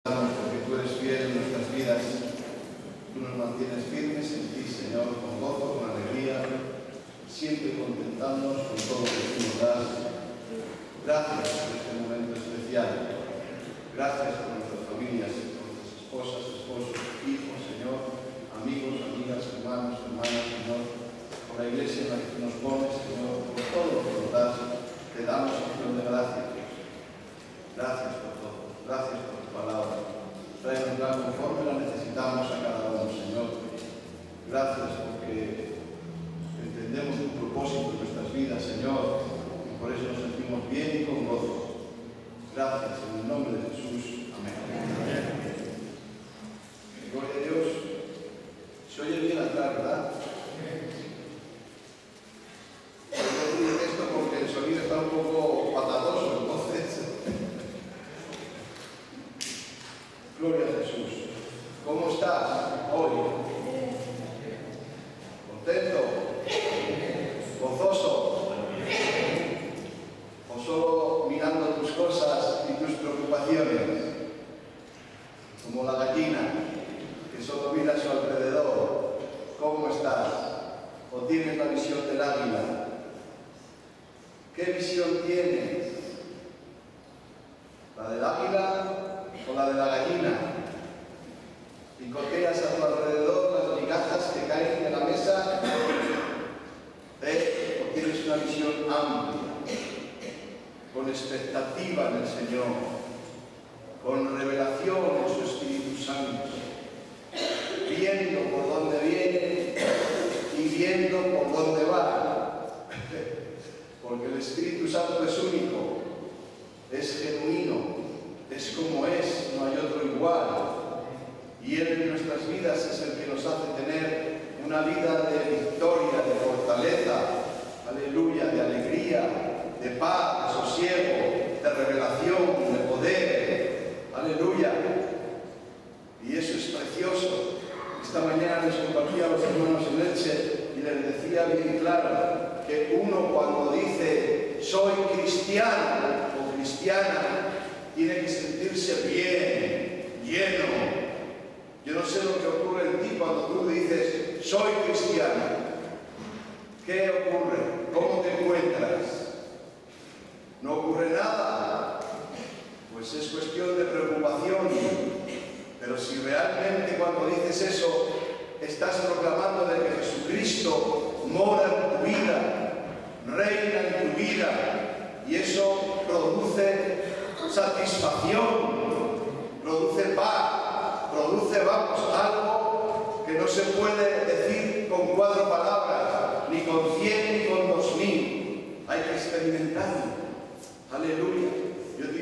porque tú eres fiel en nuestras vidas. Tú nos mantienes firmes en ti, Señor, con gozo, con alegría, siempre contentándonos con todo lo que tú nos das. Gracias por este momento especial. Gracias por nuestras familias, por nuestras esposas, esposos, hijos, Señor, amigos, amigas, hermanos, hermanas, Señor, por la iglesia en la que tú nos pones, Señor, por todo lo que nos das. Te damos acción de gracias. Gracias por todo. Gracias por tu palabra. Tráenosla conforme la necesitamos a cada uno, Señor. Gracias porque entendemos tu propósito en nuestras vidas, Señor, y por eso nos sentimos bien y con gozo. Gracias en el nombre de Jesús. Amén. Gloria a Dios. Se oye bien atrás, ¿verdad? Yo digo esto porque el sonido está un poco patatoso, entonces. Gloria a Jesús. ¿Cómo estás hoy? ¿Contento? ¿Gozoso? ¿O solo mirando tus cosas y tus preocupaciones? Como la gallina que solo mira a su alrededor. ¿Cómo estás? ¿O tienes la visión del águila? ¿Qué visión tienes? ¿La del águila o la de la gallina? Picoteas a tu alrededor las migajas que caen de la mesa, o tienes una visión amplia, con expectativa en el Señor, con revelación en su Espíritu Santo, viendo por dónde viene y viendo por dónde va, porque el Espíritu Santo es único, es genuino, es como es, no hay otro igual. Y Él en nuestras vidas es el que nos hace tener una vida de victoria, de fortaleza, aleluya, de alegría, de paz, de sosiego, de revelación, de poder, aleluya. Y eso es precioso. Esta mañana les compartía a los hermanos en Elche y les decía bien claro que uno cuando dice soy cristiano o cristiana, tiene que sentirse bien, lleno. Yo no sé lo que ocurre en ti cuando tú dices, soy cristiano. ¿Qué ocurre? ¿Cómo te encuentras? ¿No ocurre nada? Pues es cuestión de preocupación. Pero si realmente cuando dices eso, estás proclamando de que Jesucristo mora en tu vida, reina en tu vida, y eso produce satisfacción, produce paz, produce, algo que no se puede decir con 4 palabras, ni con 100 ni con 2000. Hay que experimentarlo. Aleluya. Yo te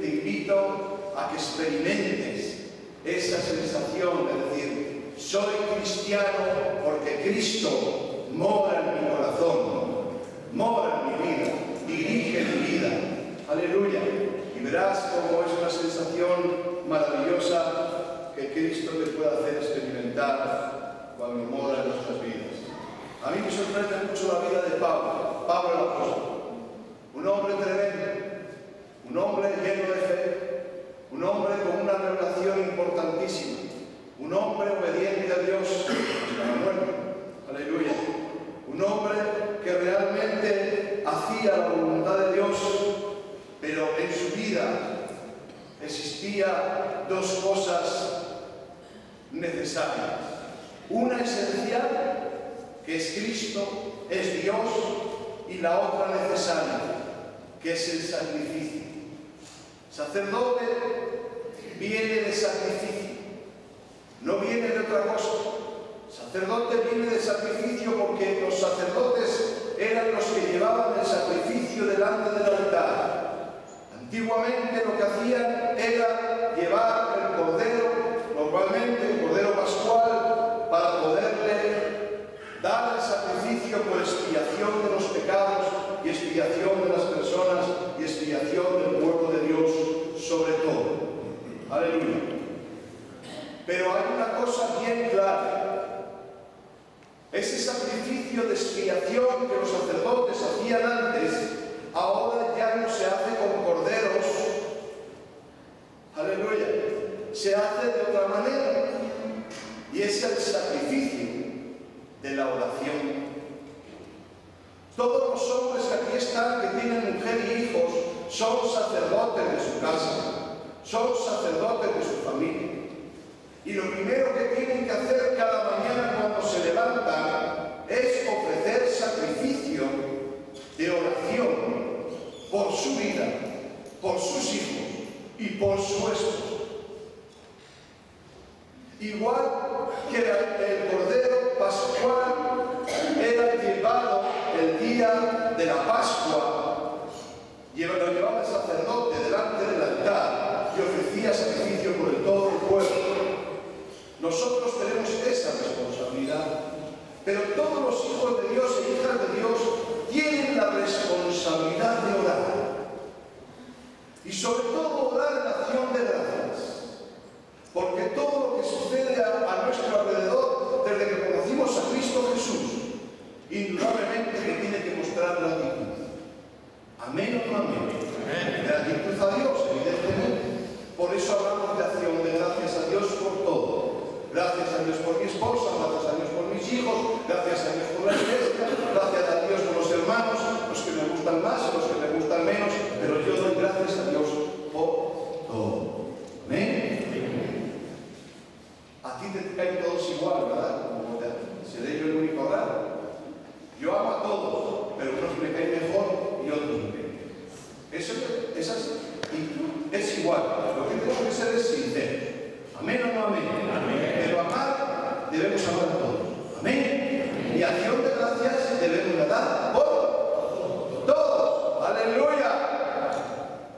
invito a que experimentes esa sensación de decir, soy cristiano porque Cristo mora en mi corazón, mora en mi vida, dirige mi vida. Aleluya. Y verás cómo es una sensación maravillosa que Cristo te puede hacer experimentar cuando mora en nuestras vidas. A mí me sorprende mucho la vida de Pablo el apóstol. Un hombre tremendo, un hombre lleno de fe, un hombre con una revelación importantísima, un hombre obediente a Dios hasta la muerte. Aleluya. Un hombre que realmente hacía la voluntad de Dios, pero en su vida existía 2 cosas necesarias. Una esencial, que es Cristo, es Dios, y la otra necesaria, que es el sacrificio. Sacerdote viene de sacrificio, no viene de otra cosa. Sacerdote viene de sacrificio porque los sacerdotes eran los que llevaban el sacrificio delante del altar. Antiguamente lo que hacían era llevar el cordero, normalmente el cordero pascual, para poderle dar el sacrificio por expiación de los pecados y expiación de las personas y expiación del pueblo de Dios sobre todo. Aleluya. Pero hay una cosa bien clara. Ese sacrificio de expiación que los sacerdotes hacían antes, ahora ya no se hace con corderos. Aleluya. se hace de otra manera, y es el sacrificio de la oración. Todos los hombres que aquí están, que tienen mujer y hijos, son sacerdotes de su casa, son sacerdotes de su familia. Y lo primero que tienen que hacer cada mañana cuando se levantan es ofrecer sacrificio de oración por su vida, por sus hijos y por su esposo. Igual que el Cordero Pascual era llevado el día de la Pascua, lo llevaba el sacerdote delante del altar y ofrecía sacrificio por todo el pueblo. Nosotros tenemos esa responsabilidad, pero todos los hijos de Dios e hijas de Dios tienen la responsabilidad de orar, y sobre todo orar en acción de gracias, porque todo lo que sucede a nuestro alrededor desde que conocimos a Cristo Jesús, indudablemente que tiene que mostrar gratitud. ¿Amén o no amén? Gratitud a Dios, evidentemente. Por eso hablamos de acción de gracias a Dios por todo. Gracias a Dios por mi esposa, gracias a Dios por mis hijos, gracias a Dios por la iglesia, gracias a Dios por los hermanos, los que me gustan más, los que me gustan menos, pero yo doy gracias a Dios por todo. ¿Amén? A ti te caen todos igual, ¿verdad? Seré yo el único raro. Yo amo a todos, pero unos me caen mejor y otros me caen. Eso es así. Y es igual. Lo que tenemos que ser es sinceros. ¿Amén o no amén? Amén. Pero amar, debemos amar a todos. Amén. Y acción de gracias debemos dar por todos. ¡Aleluya!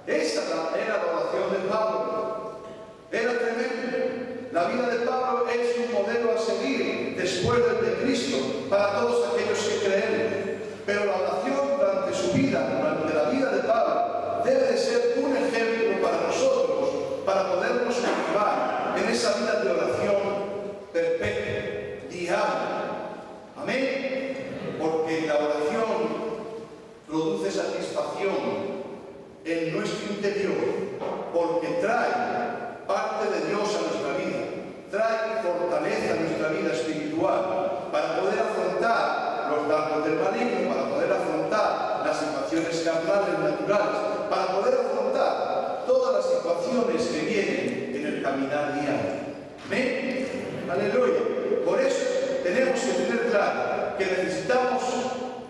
Esa era la oración de Pablo. Era tremendo. La vida de Pablo es un modelo a seguir después del de Cristo para todos aquellos que creen. Pero la oración durante su vida, durante la vida de Pablo, debe de ser un ejemplo para nosotros, para podernos cultivar en esa vida de oración perpetua, diaria. Amén. Porque la oración produce satisfacción en nuestro interior, porque trae parte de Dios a nuestra vida, trae fortaleza a nuestra vida espiritual para poder afrontar los dardos del maligno, para poder afrontar las situaciones carnales naturales, para poder afrontar todas las situaciones que vienen en el caminar diario. ¿Amén? Aleluya. Por eso tenemos que tener claro que necesitamos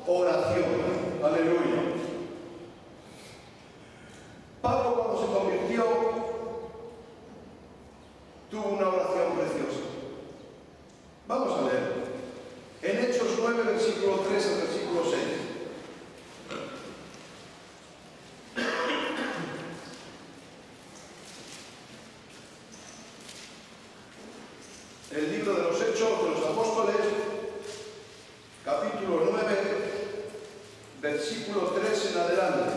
oración. Aleluya. Pablo, cuando se convirtió, tuvo una oración preciosa. Vamos a leer. En Hechos 9, versículo 3 al versículo 6. El libro de los Hechos de los Apóstoles, capítulo 9, versículo 3 en adelante.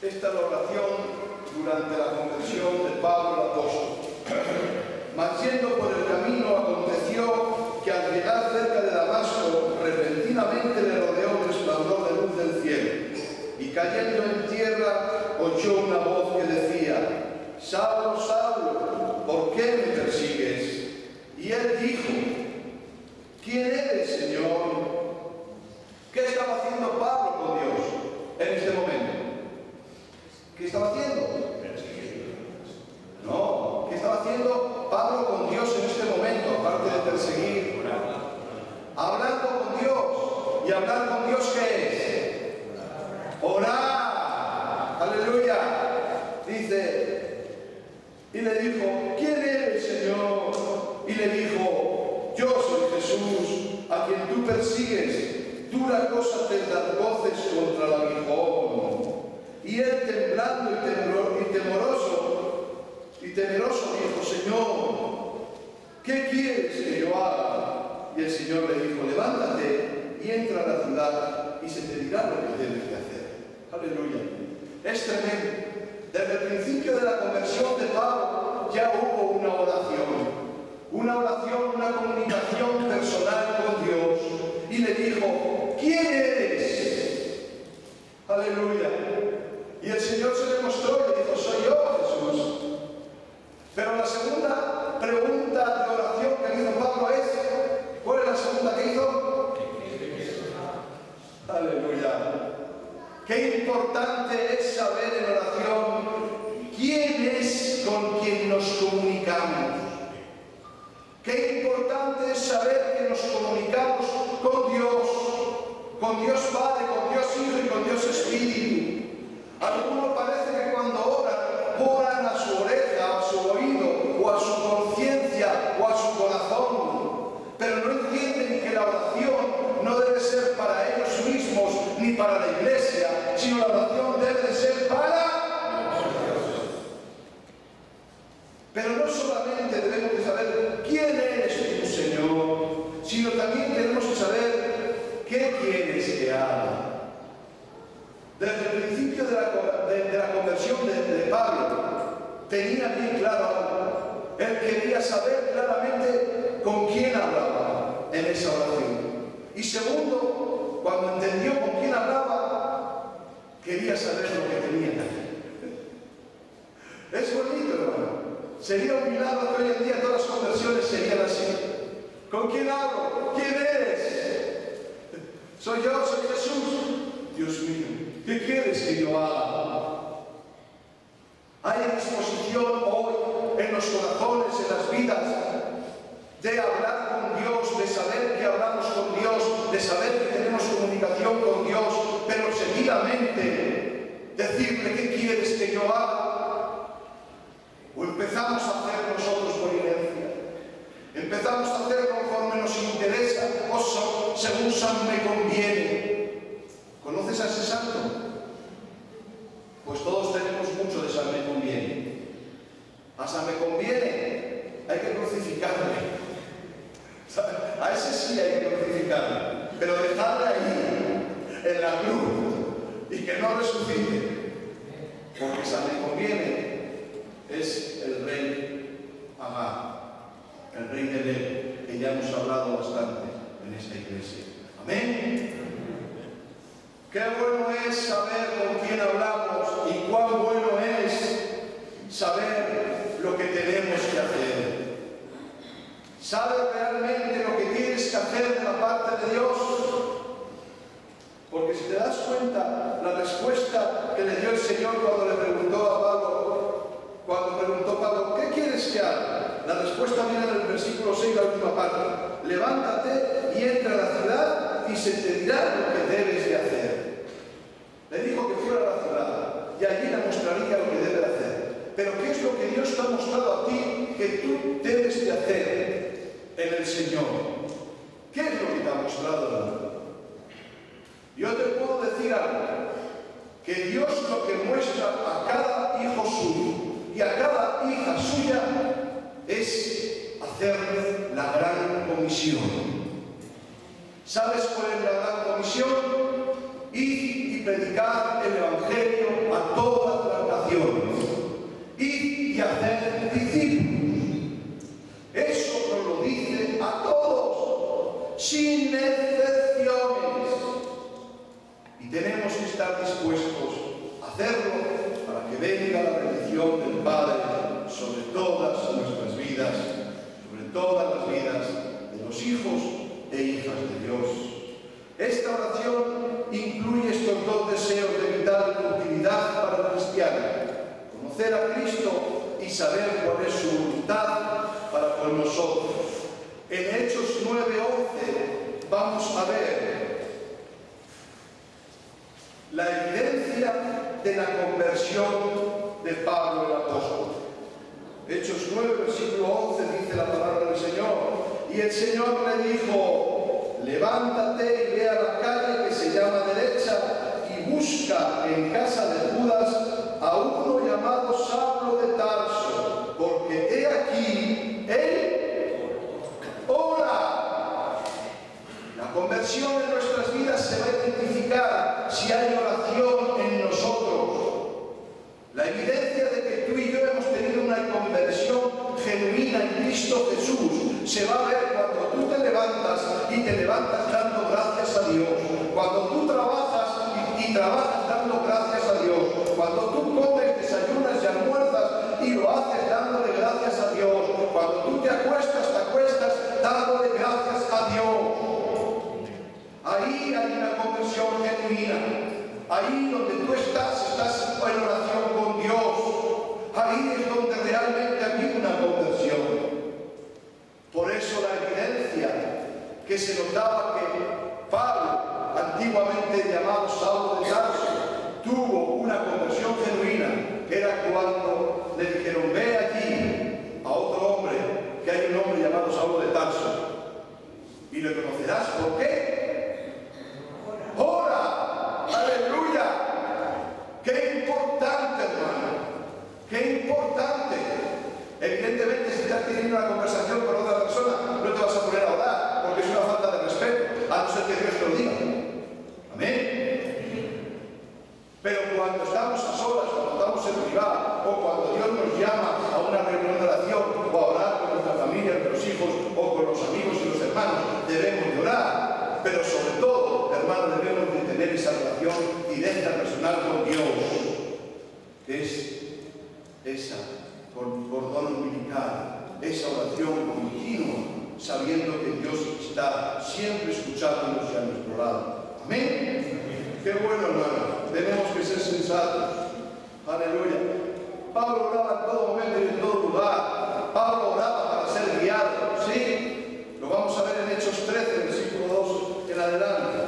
Esta es la oración durante la conversión de Pablo el apóstol. Mas yendo por el camino aconteció que al llegar cerca de Damasco, repentinamente le rodeó un resplandor de luz del cielo, y cayendo en tierra oyó una voz que decía: Saulo, Saulo, ¿por qué me persigues? Y él dijo: ¿Quién eres, Señor? ¿Qué estaba haciendo Pablo con Dios en este momento? ¿Qué estaba haciendo? No, ¿qué estaba haciendo Pablo con Dios en este momento, aparte de perseguir? Hablando con Dios. ¿Y hablar con Dios qué es? Orar. Aleluya. Dice, y le dijo: ¿Quién eres, Señor? Y le dijo: Yo soy Jesús, a quien tú persigues. Dura cosa te das voces contra el aguijón. Y él, temblando y temeroso, dijo: Señor, ¿qué quieres que yo haga? Y el Señor le dijo: levántate y entra a la ciudad y se te dirá lo que debes de hacer. Aleluya. Es tremendo. Desde el principio de la conversión de Pablo ya hubo una oración, una comunicación personal con Dios. Y le dijo: ¿quién eres? Aleluya. Y el Señor se le mostró y le dijo: soy yo, Jesús. incorporan a su oreja, a su oído, o a su conciencia, o a su corazón, pero no entienden que la oración no debe ser para ellos mismos ni para la iglesia, sino la oración debe de ser para... Pero no solamente debemos de saber quién eres tú, Señor, sino también tenemos que saber qué quieres que haga. Desde el principio de la conversión de Pablo, tenía bien claro algo. Él quería saber claramente con quién hablaba en esa oración. Y segundo, cuando entendió con quién hablaba, quería saber lo que tenía que hacer. Es bonito, hermano. Sería un milagro que hoy en día todas las conversiones serían así. ¿Con quién hablo? ¿Quién eres? Soy yo, soy Jesús. Dios mío, ¿qué quieres que yo haga? Hay disposición hoy en los corazones, en las vidas, de hablar con Dios, de saber que hablamos con Dios, de saber que tenemos comunicación con Dios, pero seguidamente decirle qué quieres que yo haga. O empezamos a hacer nosotros por inercia, empezamos a hacer conforme nos interesa, o según San me conviene. ¿Conoces a ese santo? Pues todos tenemos mucho de San me conviene. A San me conviene hay que crucificarle. A ese sí hay que crucificarle, pero dejarle ahí, en la cruz, y que no resucite. Porque San me conviene es el rey Agá, el rey de Leo, que ya hemos hablado bastante en esta iglesia. Amén. Qué bueno es saber con quién hablamos y cuán bueno es saber lo que tenemos que hacer. ¿Sabes realmente lo que tienes que hacer de la parte de Dios? Porque si te das cuenta, la respuesta que le dio el Señor cuando le preguntó a Pablo, ¿qué quieres que haga? La respuesta viene en el versículo 6, la última parte. Levántate y entra a la ciudad y se te dirá lo que debes de hacer. Le dijo que fuera a la ciudad y allí le mostraría lo que debe de hacer. Pero ¿qué es lo que Dios te ha mostrado a ti que tú debes de hacer en el Señor? ¿Qué es lo que te ha mostrado? Yo te puedo decir algo, que Dios lo que muestra a cada hijo suyo y a cada hija suya es hacer la gran comisión. ¿Sabes cuál es la gran comisión? Ir y predicar el Evangelio a todas las naciones. Ir y hacer discípulos. Eso nos lo dice a todos, sin excepciones. Y tenemos que estar dispuestos a hacerlo para que venga la bendición del Padre sobre todas nuestras vidas, sobre todas las vidas de los hijos e hijas de Dios. Esta oración incluye estos dos deseos de vital utilidad para el cristiano: conocer a Cristo y saber cuál es su voluntad para con nosotros. En Hechos 9:11 vamos a ver la evidencia de la conversión de Pablo el apóstol. Hechos 9, versículo 11 dice la palabra del Señor: y el Señor le dijo, levántate y ve a la calle que se llama Derecha y busca en casa de Judas a uno llamado Saulo de Tarso, porque he aquí, él ora. La conversión en nuestras vidas se va a identificar si hay oración en nosotros. La evidencia de que tú y yo hemos tenido una conversión genuina en Cristo Jesús se va a ver cuando tú te levantas y te levantas dando gracias a Dios, cuando tú trabajas y trabajas dando gracias a Dios, cuando tú comes, desayunas y almuerzas y lo haces dándole gracias a Dios, cuando tú te acuestas dándole gracias a Dios. Ahí hay una conversión genuina. Ahí donde tú estás en oración con Dios. Ahí es donde realmente ha habido una conversión. Por eso la evidencia que se notaba que Pablo, antiguamente llamado Saulo de Tarso, tuvo una conversión genuina, era cuando Verás por qué. ¡Ora! ¡Aleluya! ¡Qué importante, hermano! ¡Qué importante! Evidentemente, si estás teniendo una conversación con otra persona, no te vas a poner a orar, porque es una falta de respeto, a no ser que Dios te lo diga. Amén. Pero cuando estamos a solas, cuando estamos en privado, o cuando Dios nos llama a una reunión de oración, o a orar con nuestra familia, con los hijos, o con los amigos y los hermanos, debemos de orar. Pero sobre todo, hermanos, debemos de tener esa relación directa, personal con Dios. Es esa cordón umbilical, esa oración continua, sabiendo que Dios está siempre escuchándonos y a nuestro lado. Amén. Qué bueno, hermano. Tenemos que ser sensatos. Aleluya. Pablo oraba en todo momento y en todo lugar. Pablo oraba para ser guiado. ¿Sí? Lo vamos a ver en Hechos 13, versículo 2 en adelante.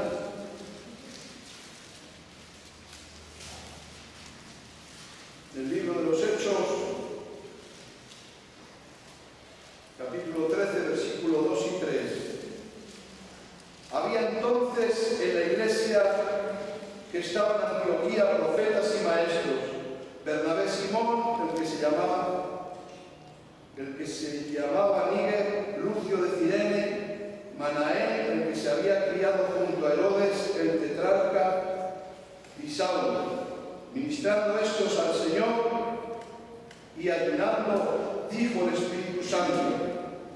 El libro de los Hechos, capítulo 13, versículos 2 y 3. Había entonces en la iglesia que estaba en Antioquía profetas y maestros: Bernabé, Simón, el que se llamaba Níger, Lucio de Cirene, Manaén, el que se había criado junto a Herodes, el tetrarca, y Saulo. Ministrando estos al Señor y ayunando, dijo el Espíritu Santo: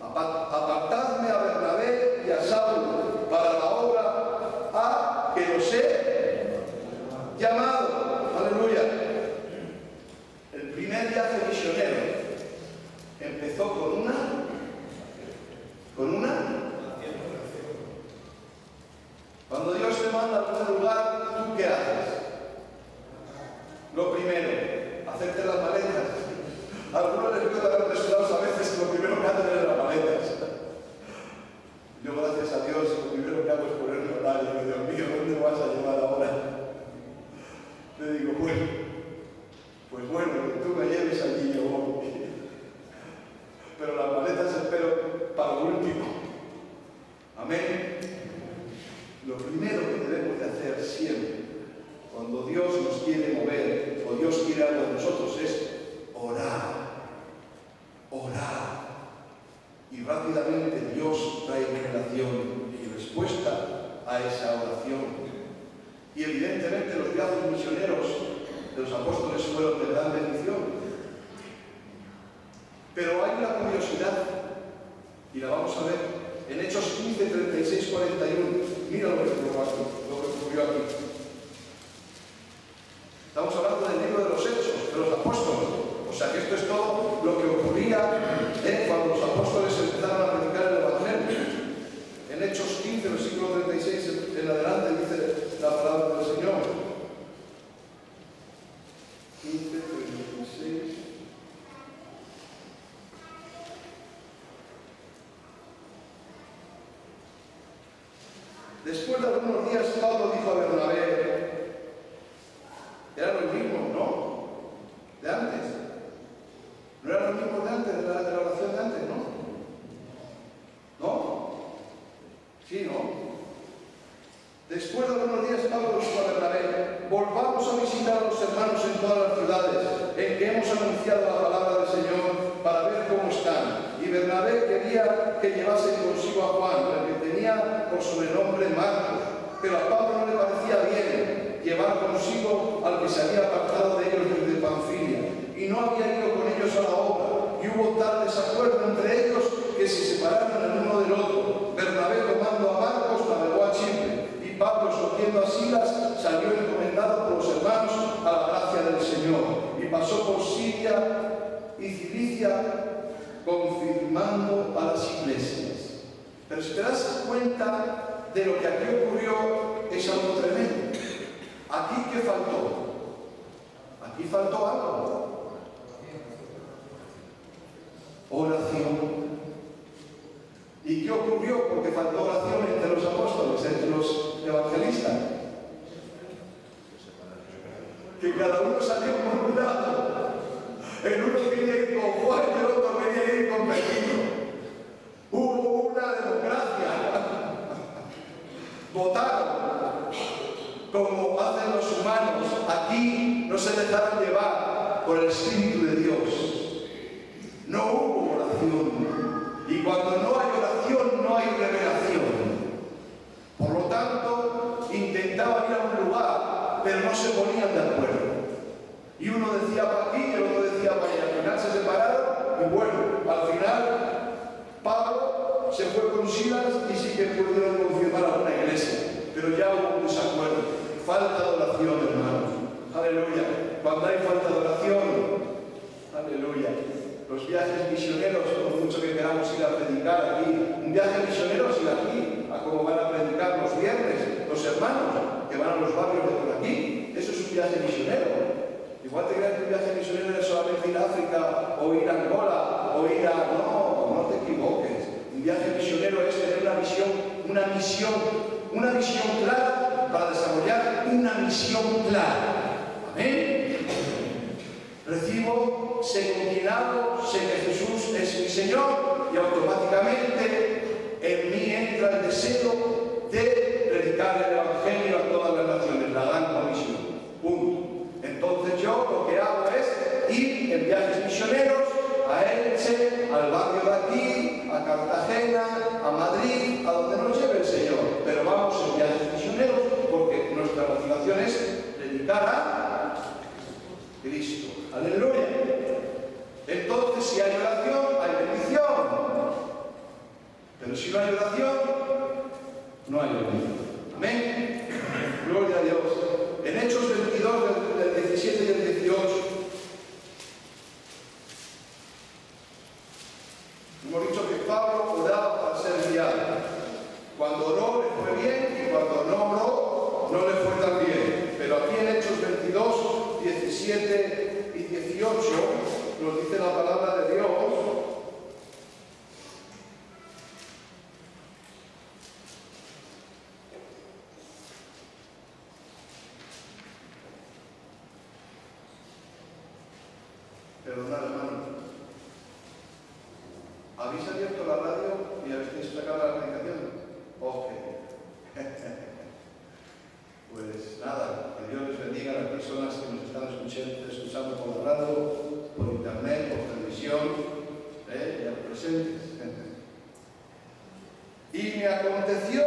apartadme a Bernabé y a Saulo para la obra a que los he llamado. Aleluya. El primer viaje misionero empezó con una cuando Dios te manda a algún lugar, ¿tú qué haces? Lo primero, hacerte las maletas. A algunos les gusta ver resultados a veces que lo primero que hacen es las maletas. Yo, gracias a Dios, lo primero que hago es ponerme a orar. Y digo: Dios mío, ¿dónde me vas a llevar ahora? Le digo: pues bueno, que tú me lleves allí, yo voy. Pero las maletas espero para lo último. Amén. Lo primero que debemos de hacer siempre, cuando Dios nos quiere mover, o Dios quiere algo de nosotros, es orar. Orar. Y rápidamente Dios trae revelación y respuesta a esa oración. Y evidentemente los viajes misioneros de los apóstoles fueron de gran bendición. Pero hay una curiosidad, y la vamos a ver en Hechos 15, 36, 41. Mira lo que ocurrió aquí. Estamos hablando del libro de los Hechos, de los apóstoles. O sea que esto es todo lo que ocurría cuando los apóstoles empezaron a predicar el Evangelio. En Hechos 15, versículo 36 en adelante dice la palabra del Señor. 15, 36. Después de algunos días, Pablo dijo a Bernabé: eran los mismos, ¿no? De antes. No eran los mismos de antes, de la oración de antes, ¿no? ¿No? Sí, ¿no? Después de algunos días, Pablo dijo a Bernabé: volvamos a visitar a los hermanos en todas las ciudades en que hemos anunciado la palabra del Señor, para ver cómo están. Y Bernabé quería que llevasen consigo a Juan, el que tenía por sobrenombre Marcos, pero a Pablo no le parecía bien llevar consigo al que se había apartado de ellos desde Panfilia, y no había ido con ellos a la obra, y hubo tal desacuerdo entre ellos que se separaron el uno del otro. Bernabé, tomando a Marcos, navegó a Chipre, y Pablo, escogiendo a Silas, salió encomendado por los hermanos a la gracia del Señor, y pasó por Siria y Cilicia, confirmando a las iglesias. Pero si te das cuenta de lo que aquí ocurrió, es algo tremendo. ¿Aquí qué faltó? Aquí faltó algo. Oración. ¿Y qué ocurrió? Porque faltó oración entre los apóstoles, entre los evangelistas. Que cada uno salió por un lado. El uno quería ir con Juan y el otro quería ir con Pedro. Hubo una democracia. como hacen los humanos, aquí no se dejaron llevar por el Espíritu de Dios. No hubo oración. Y cuando no hay oración, no hay revelación. Por lo tanto, intentaban ir a un lugar, pero no se ponían de acuerdo. Y uno decía para aquí y el otro decía para allá. Al final se separaron y bueno, al final Pablo se fue con Silas y sí que pudieron confirmar a una iglesia. Pero ya hubo un desacuerdo. Falta de oración, hermanos. Aleluya. Cuando hay falta de oración, aleluya. Los viajes misioneros, por mucho que queramos ir a predicar aquí, un viaje misionero es ir aquí, a cómo van a predicar los viernes los hermanos que van a los barrios de por aquí. Eso es un viaje misionero. Igual te crees que un viaje misionero es solamente ir a África, o ir a Angola, o ir a... No te equivoques. Un viaje misionero es tener una misión clara para desarrollar una misión clara. Amén. Recibo, sé con quién hablo, sé que Jesús es mi Señor y automáticamente en mí entra el deseo de predicar el Evangelio a todas las naciones, la gran comisión. Punto. Entonces yo lo que hago es ir en viajes misioneros a Elche, al barrio de aquí, a Cartagena, a Madrid, a donde nos lleve el Señor. Pero vamos en viajes misioneros porque nuestra motivación es predicar a Cristo. Aleluya. Entonces, si hay oración, hay bendición. Pero si no hay oración, no hay bendición. Amén. Gloria a Dios. En Hechos 22, del 17 y el 18, hemos dicho que Pablo oraba para ser enviado. Cuando oró le fue bien y cuando no oró no le fue tan bien. Pero aquí en Hechos 22, 17 y 18 nos dice la palabra de Dios. Perdonad, hermano. ¿Habéis abierto la radio y habéis sacado la predicación? Ok. Pues nada, que Dios les bendiga a las personas que nos están escuchando por la radio, por internet, por televisión, y a los presentes. Y me aconteció,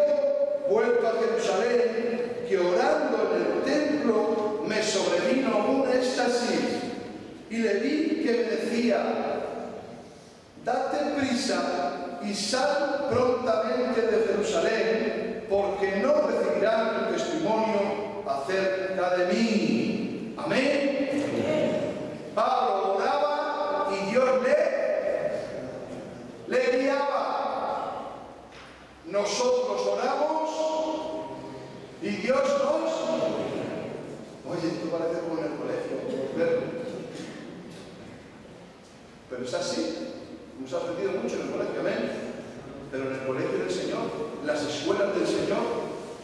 vuelto a Jerusalén, que orando en el templo me sobrevino un éxtasis. Y le vi que me decía: date prisa y sal prontamente de Jerusalén, porque no recibirán tu testimonio acerca de mí. Amén. Pablo oraba y Dios le guiaba. Nosotros oramos y Dios nos... Oye, esto parece como en el colegio. Pero es así. Hemos aprendido mucho en el colegio, amén. Pero en el colegio del Señor, las escuelas del Señor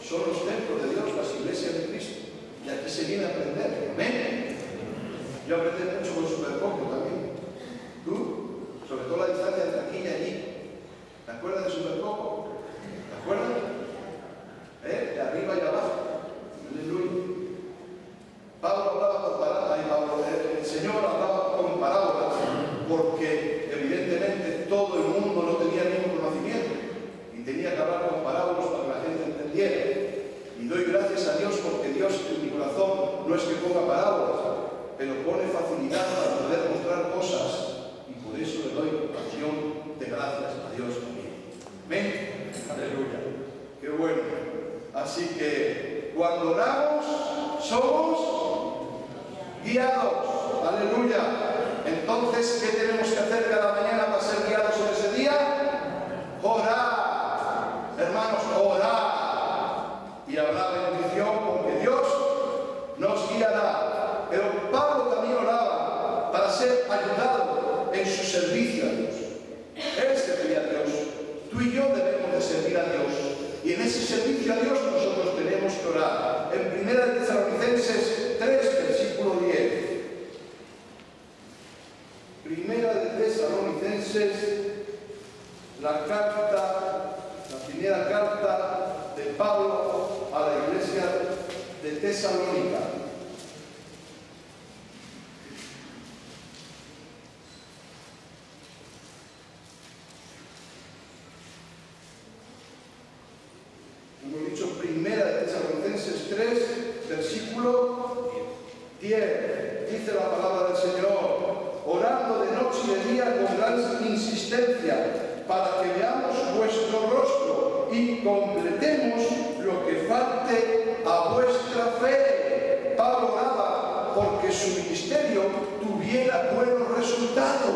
son los templos de Dios, las iglesias de Cristo. Y aquí se viene a aprender, amén. Yo aprendí mucho con Supercoco también. ¿Tú? Sobre todo la distancia entre aquí y allí. ¿Te acuerdas de Supercoco? ¿Te acuerdas? De arriba y abajo. Aleluya. Pablo hablaba por parábolas, el Señor hablaba con parábolas, porque evidentemente todo el mundo no tenía el mismo conocimiento y tenía que hablar con parábolas para que la gente entendiera. Y doy gracias a Dios porque Dios en mi corazón no es que ponga parábolas, pero pone facilidad para poder mostrar cosas, y por eso le doy acción de gracias a Dios también. Amén. Aleluya. Qué bueno. Así que cuando oramos somos guiados. Aleluya. Entonces, ¿qué tenemos que hacer cada mañana para ser guiados en ese día? Orar. Hermanos, orar. Y hablar bendición, porque Dios nos guiará. Pero Pablo también oraba para ser ayudado en su servicio a Dios. Él servía a Dios. Tú y yo debemos de servir a Dios. Y en ese servicio a Dios nosotros tenemos que orar. En 1 Tesalonicenses 3, versículo 10. 1 Tesalonicenses, la primera carta de Pablo a la iglesia de Tesalónica. Hemos dicho primera de Tesalonicenses 3, versículo 10. Dice la palabra del Señor: orando de noche y de día con gran insistencia, para que veamos vuestro rostro y completemos lo que falte a vuestra fe. Pablo oraba porque su ministerio tuviera buenos resultados,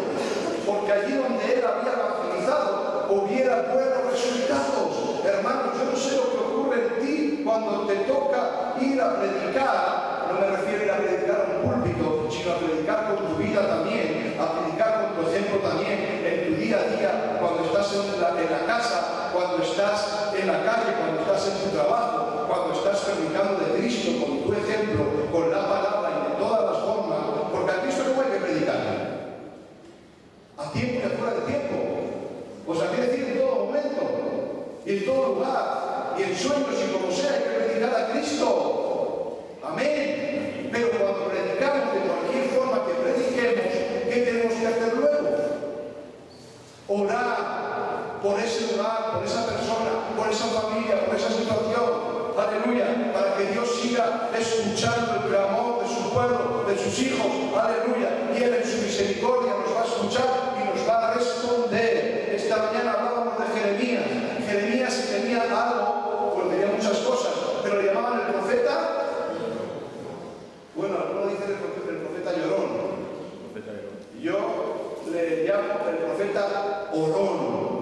porque allí donde él había evangelizado hubiera buenos resultados. Hermanos, yo no sé lo que ocurre en ti cuando te toca ir a predicar. No me refiero a ir a predicar a un púlpito, sino a predicar con tu vida también, a predicar con tu ejemplo también, en tu día a día, cuando estás en la casa, cuando estás en la calle, cuando estás en tu trabajo, cuando estás predicando de Cristo con tu ejemplo, con la palabra y de todas las formas, porque a Cristo no hay que predicar a tiempo y a fuera de tiempo, pues hay que decir en todo momento y en todo lugar y en sueños y como sea, hay que predicar a Cristo. Amén. Pero cuando predicamos de cualquier forma que prediquemos, ¿qué tenemos que hacer luego? Orar por ese lugar, por esa persona, por esa familia, por esa situación. Aleluya. Para que Dios siga escuchando el clamor de su pueblo, de sus hijos. Aleluya. Y Él en su misericordia nos va a escuchar y nos va a responder. Esta mañana hablábamos de Jeremías. Jeremías tenía algo, pues tenía muchas cosas, pero le llamaban el profeta. Bueno, algunos dicen el profeta llorón. Yo le llamo el profeta orón.